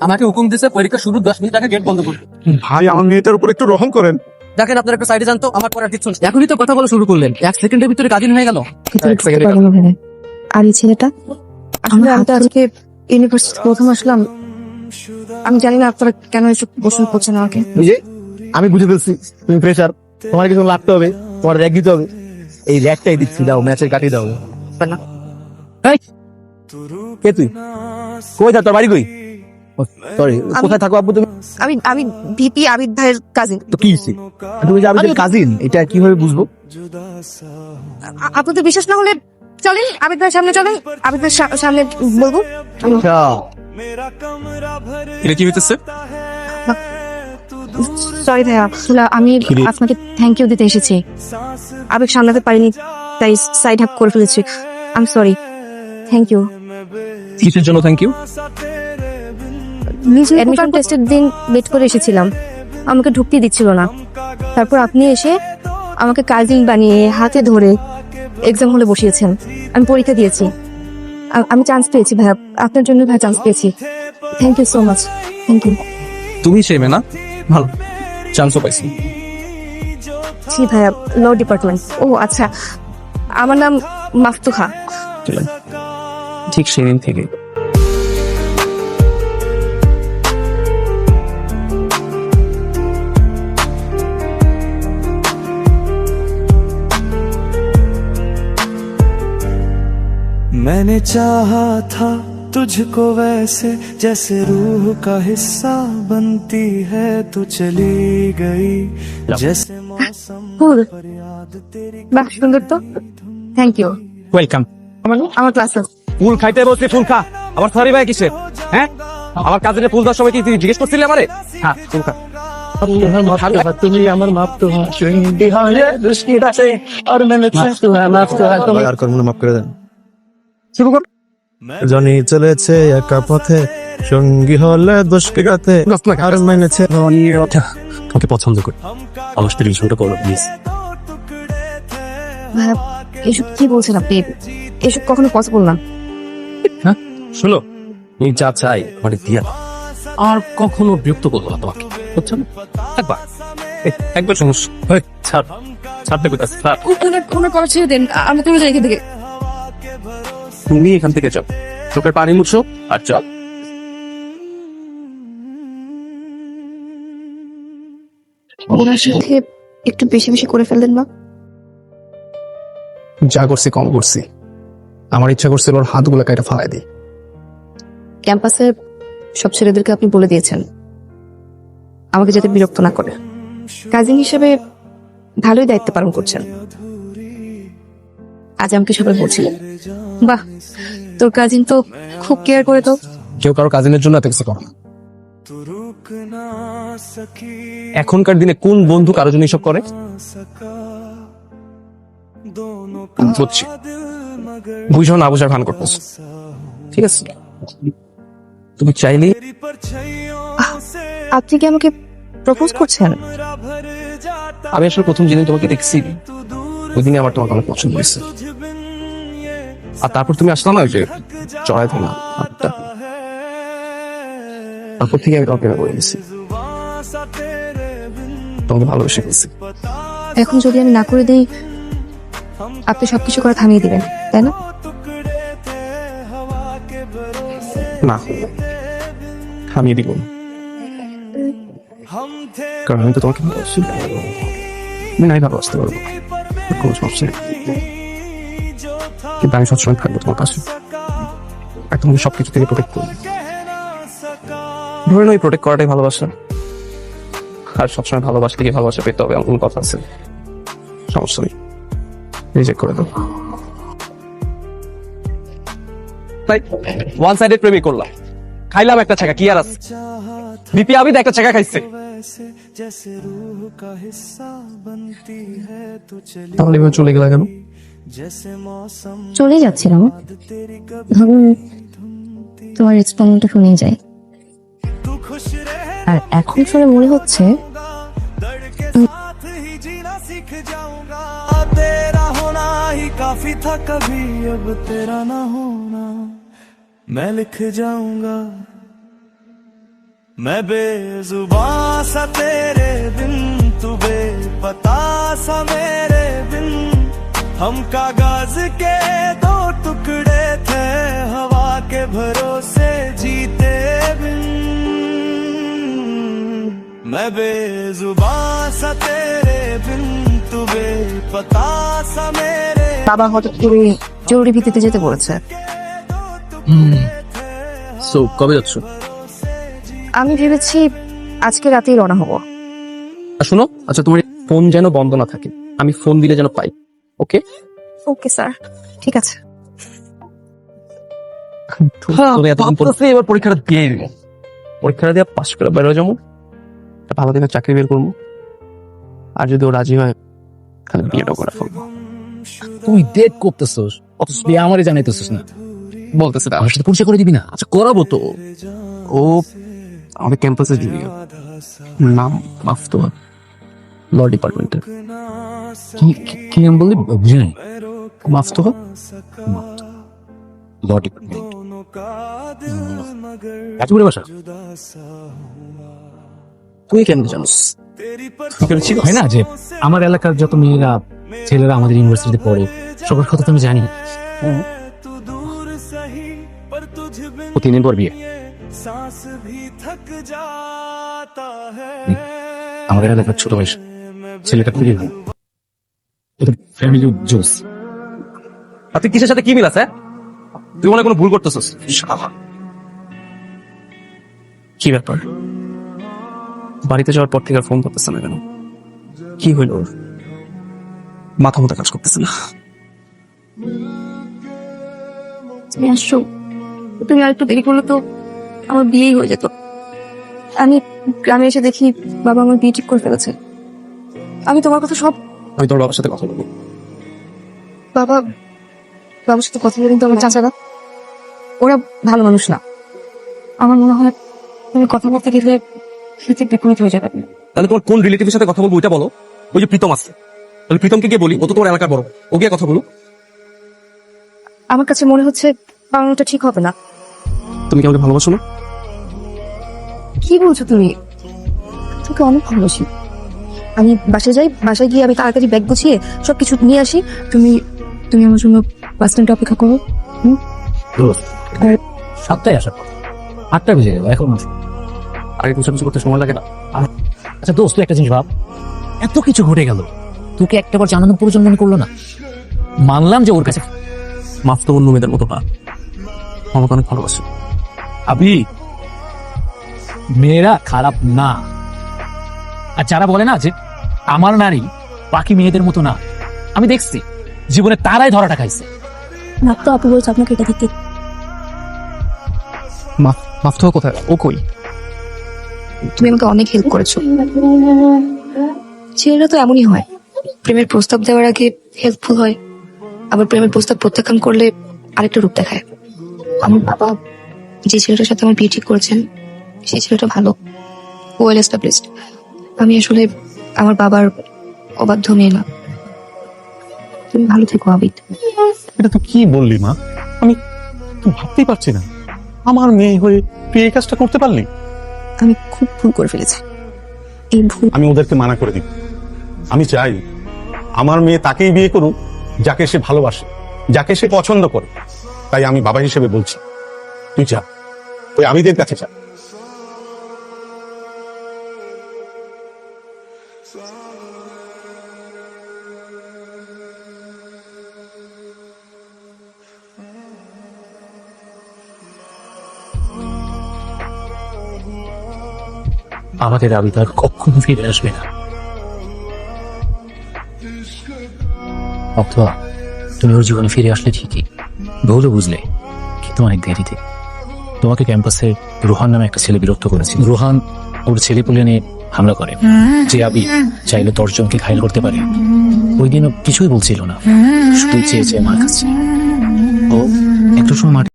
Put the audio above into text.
আমাকে হুকুম দিয়েছে পরীক্ষা শুরু 10 মিনিট আগে গেট বন্ধ করতে। ভাই আমার মেয়েটার উপর একটু রহম করেন। দেখেন আপনার একটা সাইডে জানতো, আমার পরে আর কিচ্ছু না। এখনই তো কথা বলা শুরু করলেন, 1 সেকেন্ডের ভিতরে কাজিন হয়ে গেল। আর এই ছেলেটা আমি তো আজকে ইউনিভার্সিটি প্রথম আসলাম, আমি জানি না আপনারা কেন এসব প্রশ্ন করছেন আমাকে। আমি বুঝে ফেলছি তুমি প্রেশার, তোমার কিছু লাগতে হবে, তোমার র্যাক দিতে হবে। এই র্যাকটাই দিচ্ছি, দাও ম্যাচের কাটিয়ে দাও। এই, কে তুই? কই যা, তোর বাড়ি কই? সরি, কোথায় থাকো আব্বু তুমি? আমি আমি ভিপি আবিদ ভাইয়ের কাজিন। তো কি হইছে? তুমি যে আবিদের কাজিন, এটা কিভাবে বুঝবো? আপনাদের বিশ্বাস না হলে চলেন আবিদ ভাইয়ের সামনে, চলেন আবিদ ভাইয়ের সামনে বলবো। আচ্ছা, এটা কি হইতেছে? সরি ভাইয়া, আসলে আমি আপনাকে থ্যাংক ইউ দিতে এসেছি। আবেগ সামলাতে পারিনি, তাই সাইড আপ করে ফেলেছি। I am sorry. Thank you. কিসের জন্য থ্যাংক ইউ? অ্যাডমিশন টেস্টের দিন লেট করে এসেছিলাম, আমাকে ঢুকতে দিচ্ছিল না। তারপর আপনি এসে আমাকে কাজিন বানিয়ে হাতে ধরে এক্সাম হলে বসিয়েছেন। আমি পরীক্ষা দিয়েছি, আমি চান্স পেয়েছি ভাইয়া, আপনার জন্য ভাই চান্স পেয়েছি। Thank you so much. Thank you. তুমি সেই মেয়ে না? ভালো, চান্সও পাইছি। জি ভাইয়া, ল ডিপার্টমেন্ট। ও আচ্ছা, আমার নাম মাফতুহা। ঠিক সেদিন থেকে मैंने चाहा था तुझको वैसे जैसे रूह का हिस्सा बनती है, तू चली गई जैसे मौसम ফুল, पर याद तेरी। বাহ সুন্দর তো, থ্যাংক ইউ। ওয়েলকাম। আমার ক্লাস আছে। ফুল খাইতে বলছি, ফুল খা। আবার সরি ভাই কিসের? হ্যাঁ, আমার কাজিনে ফুল দেওয়ার সময় কি তুই জিজ্ঞেস করছিলি আমারে? হ্যাঁ, ফুল খা। তুমি আমার মাপ তো সঙ্গী হয় দুষ্টির আছে আর মেনে মাপ তো আর করবো না, মাফ করে দেন। শুরু কর। জনি চলেছে একা পথে, সঙ্গী হলে দোষকে গাতে আর মেনেছে। তোমাকে পছন্দ করি, আমার সাথে রিলেশনটা করো প্লিজ। ভাইয়া এসব কি বলছেন আপনি? এসব কখনো পসিবল না। হ্যাঁ শোনো, আমি যা চাই আমার দিয়া দাও। আর কখনো বিরক্ত করবো না তোমাকে, বুঝছো? একবার একবার সমস্যা। ছাড়, ছাড়তে কোথায়? ছাড়। ওনার কথা ছেড়ে দেন, আমি তুমি যাই এখান থেকে। তুমি এখান থেকে যাও, চোখের পানি মুছো আর চল। ওনার সাথে একটু বেশি বেশি করে ফেললেন না? যা করছি কম করছি, আমার ইচ্ছা করছিল ওর হাতগুলো কাইটা ফালাই দিই। ক্যাম্পাসে সব ছেলেদেরকে আপনি বলে দিয়েছেন আমাকে যাতে বিরক্ত না করে। কাজিন হিসেবে ভালোই দায়িত্ব পালন করছেন। আজ আমাকে সবাই বলছিলেন, বাহ তোর কাজিন তো খুব কেয়ার করে। তো কেউ কারো কাজিনের জন্য এত কিছু করে না। এখনকার দিনে কোন বন্ধু কারোর জন্য এসব করে? বুঝছি, বুঝো না, বুঝার ভান করতেছ। ঠিক আছে, তুমি চাইলেই। আপনি কি আমাকে প্রপোজ করছেন? আমি আসলে প্রথম যেদিন তোমাকে দেখছি ওই দিনই আমার তোমাকে অনেক পছন্দ হয়েছে। আর তারপর তুমি আসলাম না, ওই যে চড়াই থাকা হাতটা, তারপর থেকে আমি তোমাকে বলে গেছি, তোমাকে ভালোবেসে গেছি। এখন যদি আমি না করে দিই আপনি সবকিছু করে থামিয়ে দিবেন, তাই না? না, থামিয়ে দিব না। কারণ আমি তো তোমাকে ভালোবাসি, আমি নাই ভালোবাসতে পারবো, কোনো সমস্যা নেই। কিন্তু আমি সবসময় থাকবো তোমার কাছে, আর তোমাকে সবকিছু থেকে প্রোটেক্ট করবো। ধরে নয় প্রোটেক্ট করাটাই ভালোবাসা, আর সবসময় ভালোবাসা থেকে ভালোবাসা পেতে হবে এমন কোনো কথা আছে? সমস্যা নেই, রিজেক্ট করে দেবো। তাই ওয়ান সাইডেড প্রেমই করলাম, খাইলাম একটা ছাকা, কি আর আছে? বিপি আবিদ একটা ছাকা খাইছে, তাহলে এবার চলে গেলা কেন? চলে যাচ্ছিলাম, ভাবুন তোমার রেসপন্সটা শুনে যায়। আর এখন শুনে মনে হচ্ছে तेरा होना ही काफी था, कभी अब तेरा ना होना मैं लिख जाऊंगा मैं बेजुबां सा तेरे बिन, तू बेपता सा मेरे बिन, हम कागज के दो टुकड़े थे, हवा के भरोसे जीते बिन, मैं बेजुबां सा तेरे बिन, तू बेपता सा मेरे বাবা হঠাৎ করে জরুরি ভিত্তিতে যেতে বলেছে। সো কবে যাচ্ছ? আমি ভেবেছি আজকে রাতেই রওনা হব। আর শোনো, আচ্ছা তোমার ফোন যেন বন্ধ না থাকে, আমি ফোন দিলে যেন পাই। ওকে? ওকে স্যার, ঠিক আছে। তুমি এতদিন পর এবার পরীক্ষাটা দিয়ে দিবো, পরীক্ষাটা দিয়ে পাস করে বেরো যাবো, একটা ভালো দিনের চাকরি বের করবো, আর যদি ও রাজি হয় তাহলে বিয়েটা করে ফেলবো। তুই ডেট করতেছস, অথচ বিয়ে আমারই জানাইতেছস না। বলতেছে আমার সাথে পরিচয় করে দিবি না? আচ্ছা করাবো তো। ও আমাদের ক্যাম্পাসে জুনিয়র, নাম মাফতুয়া, ল ডিপার্টমেন্টের। কি নাম বললি? বুঝি নাই। মাফতুয়া ল ডিপার্টমেন্ট। গাজীপুরে বাসা? তুই কেমন জানোস? হয় না যে আমার এলাকার যত মেয়েরা ছেলেরা আমাদের ইউনিভার্সিটিতে পড়ে, সবার কথা তো আমি জানি। ও 3 দিন পর বিয়ে। আমাদের এলাকার ছোট বয়স ছেলেটা খুবই ভালো, ওদের ফ্যামিলি জোস। আর তুই কিসের সাথে কি মিলাস? হ্যাঁ, তুই মনে হয় কোনো ভুল করতেছিস। কি ব্যাপার, বাড়িতে যাওয়ার পর থেকে আর ফোন করতেছে না কেন? কি হইল ওর? মাথা মতো কাজ করতেছে না। তুমি আসছো, তুমি আর একটু দেরি করলে তো আমার বিয়েই হয়ে যেত। আমি গ্রামে এসে দেখি বাবা আমার বিয়ে ঠিক করে ফেলেছে। আমি তোমার কথা সব আমি তোর বাবার সাথে কথা বলবো। বাবার সাথে কথা বলি, কিন্তু আমার চাচারা ওরা ভালো মানুষ না। আমার মনে হয় তুমি কথা বলতে গেলে সেটা বিপরীত হয়ে যাবে। তাহলে তোমার কোন রিলেটিভের সাথে কথা বলবো ওইটা বলো। ওই যে প্রীতম আছে, তাহলে প্রীতমকে গিয়ে বলি, ও তো তোমার এলাকার বড়, ও গিয়ে কথা বলো। আমার কাছে মনে হচ্ছে বানানোটা ঠিক হবে না। তুমি কি আমাকে ভালোবাসো না? কি বলছো তুমি? তোকে অনেক ভালোবাসি। আমি বাসায় যাই, বাসায় গিয়ে আমি তাড়াতাড়ি ব্যাগ গুছিয়ে সবকিছু নিয়ে আসি। তুমি তুমি আমার জন্য বাস স্ট্যান্ডে অপেক্ষা করো। সপ্তাহে আসার কথা, 8টা বেজে গেল, এখন আসো। আগে কিছু করতে সময় লাগে না? আচ্ছা দোস্ত, তুই একটা জিনিস ভাব, এত কিছু ঘটে গেল, তোকে একটা বার জানানোর প্রয়োজন মনে করলো না? মানলাম যে ওর কাছে মাফ তো অন্য মেয়েদের মতো না, আমাকে অনেক ভালোবাসে। আবি, মেয়েরা খারাপ না। আর যারা বলে না যে আমার নারী বাকি মেয়েদের মতো না, আমি দেখছি জীবনে তারাই ধরাটা খাইছে। না তো আপু বলছো আপনাকে এটা দিতে। মাফ তো কোথায়? ও কই? তুমি আমাকে অনেক হেল্প করেছো। ছেলেরা তো এমনই হয়, প্রেমের প্রস্তাব দেওয়ার আগে হেল্পফুল হয়, আবার প্রেমের প্রস্তাব প্রত্যাখ্যান করলে আরেকটা রূপ দেখায়। আমার বাবা যে ছেলেটার সাথে আমার বিয়ে ঠিক করেছেন, সেই ছেলেটা ভালো, ওয়েল এস্টাবলিশড। আমি আসলে আমার বাবার অবাধ্য মেয়ে না। তুমি ভালো থেকো আবিদ। এটা তো কি বললি মা? আমি তো ভাবতেই পারছি না, আমার মেয়ে হয়ে তুই এই কাজটা করতে পারলি? আমি খুব ভুল করে ফেলেছি। এই ভুল আমি ওদেরকে মানা করে দিব। আমি চাই আমার মেয়ে তাকেই বিয়ে করুক যাকে সে ভালোবাসে, যাকে সে পছন্দ করে। তাই আমি বাবা হিসেবে বলছি, তুই যা, ওই আবিদের কাছে যা। আমাদের আবি তার কখনো ফিরে আসবে না। অথবা তুমি ওর জীবনে ফিরে আসলে ঠিকই, ভুলও বুঝলে, কিন্তু অনেক দেরিতে। তোমাকে ক্যাম্পাসে রোহান নামে একটা ছেলে বিরক্ত করেছে। রোহান ওর ছেলে পুলে নিয়ে হামলা করে, যে আবি চাইলে 10 জনকে ঘায়েল করতে পারে। ওই দিনও কিছুই বলছিল না, শুধু চেয়েছে মার কাছে। ও একটু সময় মার